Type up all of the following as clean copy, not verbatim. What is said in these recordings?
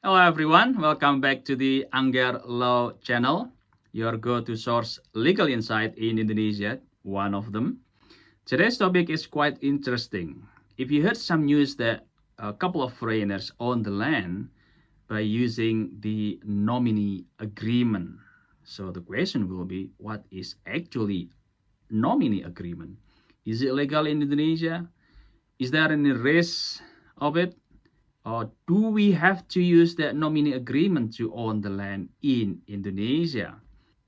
Hello everyone, welcome back to the Angger Law channel, your go-to source legal insight in Indonesia, one of them. Today's topic is quite interesting. If you heard some news that a couple of foreigners own the land by using the nominee agreement. So the question will be, what is actually nominee agreement? Is it legal in Indonesia? Is there any risk of it? Or do we have to use that nominee agreement to own the land in Indonesia?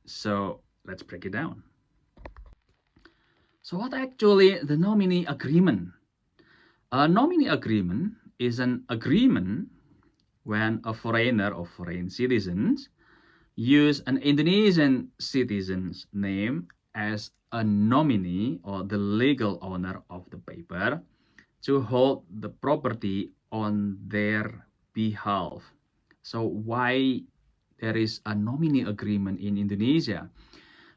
So let's break it down. So what actually the nominee agreement? A nominee agreement is an agreement when a foreigner or foreign citizens use an Indonesian citizen's name as a nominee or the legal owner of the paper to hold the property on their behalf. So why there is a nominee agreement in Indonesia?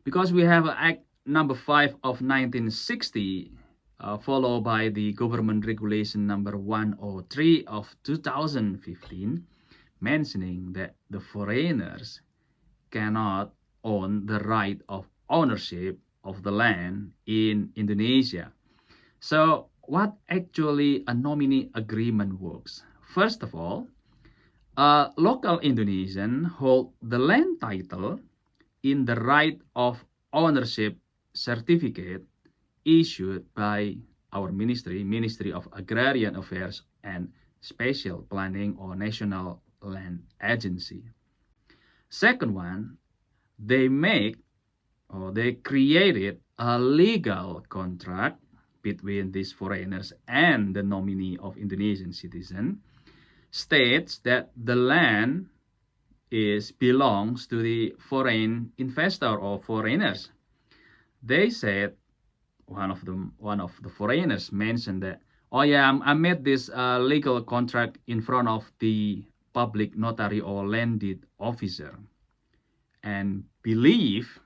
Because we have Act number 5 of 1960, followed by the government regulation number 103 of 2015, mentioning that the foreigners cannot own the right of ownership of the land in Indonesia. So what actually a nominee agreement works? First of all, a local Indonesian hold the land title in the right of ownership certificate issued by our Ministry of Agrarian Affairs and Spatial Planning or National Land Agency. Second one, they created a legal contract between these foreigners and the nominee of Indonesian citizen, states that the land belongs to the foreign investor or foreigners. They said, one of the foreigners mentioned that, oh yeah, I made this legal contract in front of the public notary or land deed officer, and believe,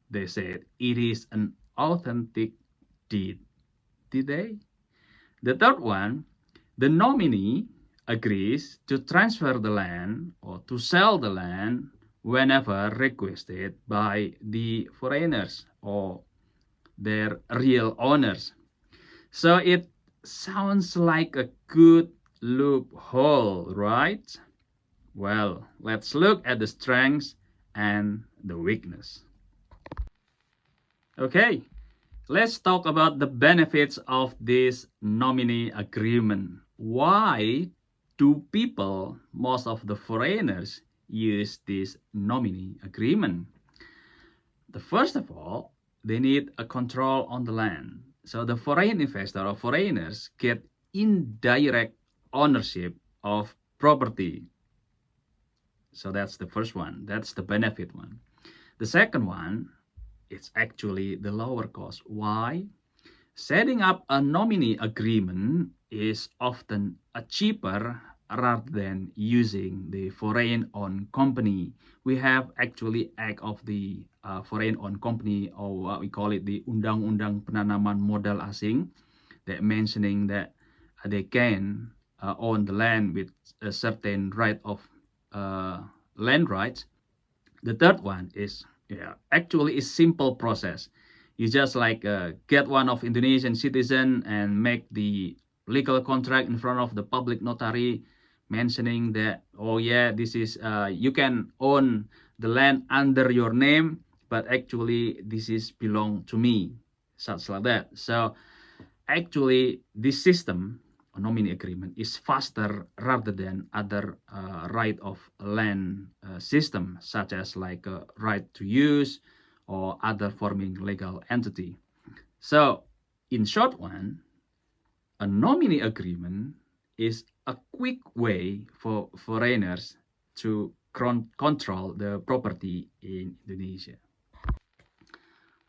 they said, it is an authentic deed. Did they? The third one, the nominee agrees to transfer the land or to sell the land whenever requested by the foreigners or their real owners. So it sounds like a good loophole, right? Well, let's look at the strengths and the weakness. Okay, let's talk about the benefits of this nominee agreement. Why do people, most of the foreigners, use this nominee agreement? First of all, they need a control on the land. So the foreign investor or foreigners get indirect ownership of property. So that's the first one. That's the benefit one. The second one, it's actually the lower cost. Why? Setting up a nominee agreement is often cheaper rather than using the foreign-owned company. We have actually Act of the Foreign-Owned Company, or what we call it, the Undang-Undang Penanaman Modal Asing, that mentioning that they can own the land with a certain right of land rights. The third one is actually a simple process. You just get one of Indonesian citizen and make the legal contract in front of the public notary, mentioning that, oh yeah, this is you can own the land under your name, but actually this is belong to me, such like that. So actually this system, a nominee agreement, is faster rather than other right of land system, such as like a right to use or other forming legal entity. So in short one, a nominee agreement is a quick way for foreigners to control the property in Indonesia.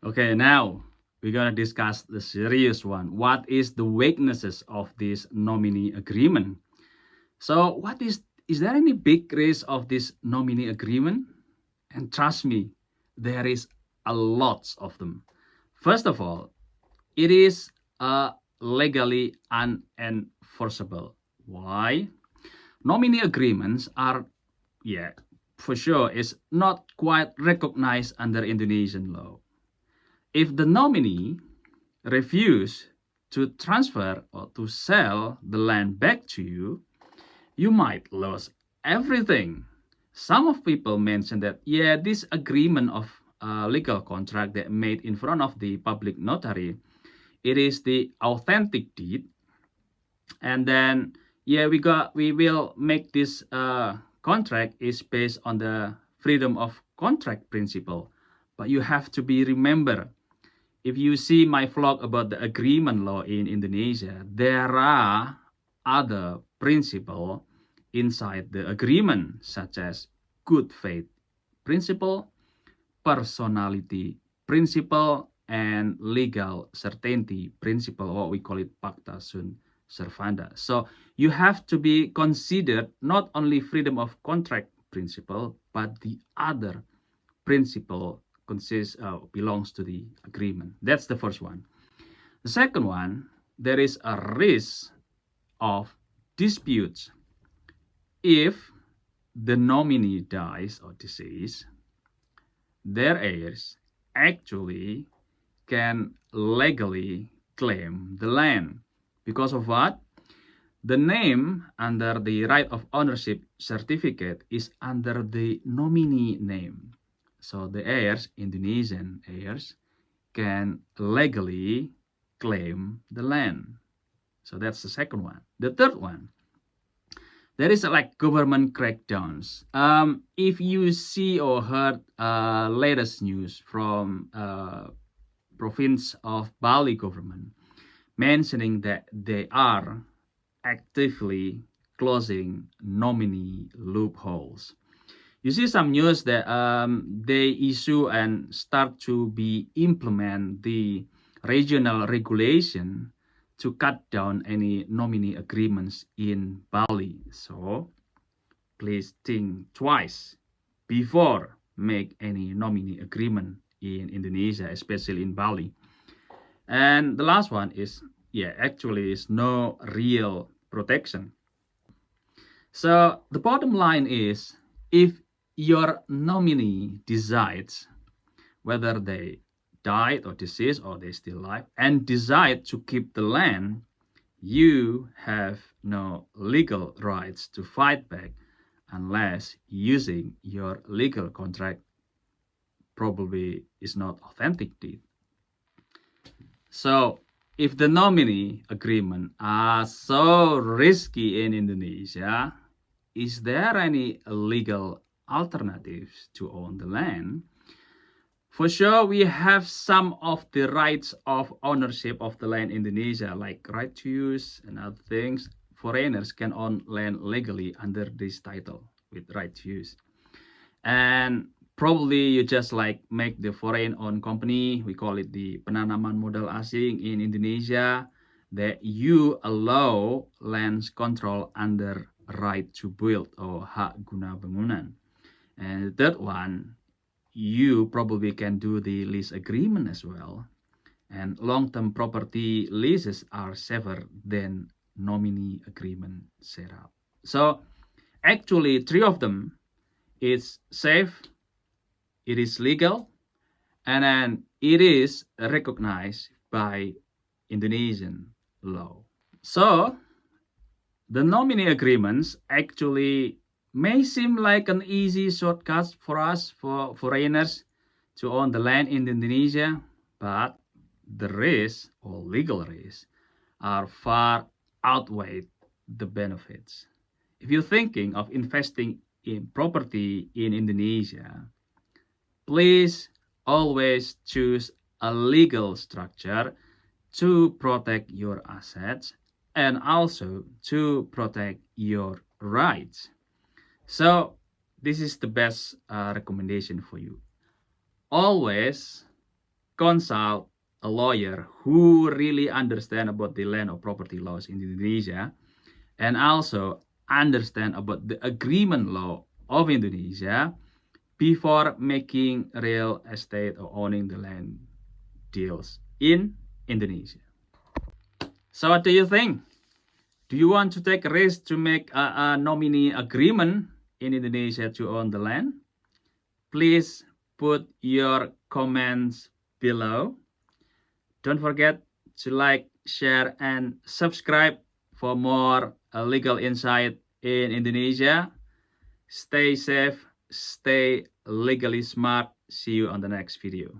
Okay, now we're gonna discuss the serious one. What is the weaknesses of this nominee agreement? So is there any big risk of this nominee agreement? And trust me, there is a lot of them. First of all, it is legally unenforceable. Why? nominee agreements are, for sure, is not quite recognized under Indonesian law. If the nominee refuse to transfer or to sell the land back to you, you might lose everything. Some of people mention that, this agreement of legal contract that made in front of the public notary, it is the authentic deed. And then, we will make this contract is based on the freedom of contract principle. But you have to remember, if you see my vlog about the agreement law in Indonesia, there are other principles inside the agreement, such as good faith principle, personality principle, and legal certainty principle, what we call it pacta sunt servanda. So you have to be considered not only freedom of contract principle, but the other principle belongs to the agreement. That's the first one. The second one, there is a risk of disputes. If the nominee dies or deceases, their heirs actually can legally claim the land. Because of what? The name under the right of ownership certificate is under the nominee name. So the heirs, Indonesian heirs, can legally claim the land. So that's the second one. The third one, there is like government crackdowns. If you see or heard latest news from province of Bali government mentioning that they are actively closing nominee loopholes. You see some news that they issue and start to be implement the regional regulation to cut down any nominee agreements in Bali. So please think twice before make any nominee agreement in Indonesia, especially in Bali. And the last one is, actually is no real protection. So the bottom line is, if your nominee decides whether they died or deceased or they still alive and decide to keep the land, you have no legal rights to fight back unless using your legal contract probably is not authentic deed. So if the nominee agreement are so risky in Indonesia, is there any legal alternatives to own the land? For sure, we have some of the rights of ownership of the land in Indonesia, like right to use and other things. Foreigners can own land legally under this title with right to use. And probably you just like make the foreign-owned company, we call it the penanaman modal asing in Indonesia, that you allow lands control under right to build or hak guna bangunan. And the third one, you probably can do the lease agreement as well. And long-term property leases are safer than nominee agreement setup. So actually, three of them, it's safe, it is legal, and then it is recognized by Indonesian law. So the nominee agreements actually may seem like an easy shortcut for us, for foreigners, to own the land in Indonesia, but the risks or legal risks are far outweigh the benefits. If you're thinking of investing in property in Indonesia, please always choose a legal structure to protect your assets and also to protect your rights. So this is the best recommendation for you. Always consult a lawyer who really understands about the land or property laws in Indonesia, and also understand about the agreement law of Indonesia before making real estate or owning the land deals in Indonesia. So what do you think? Do you want to take a risk to make a nominee agreement in Indonesia to own the land? Please put your comments below. Don't forget to like, share, and subscribe for more legal insight in Indonesia. Stay safe, stay legally smart. See you on the next video.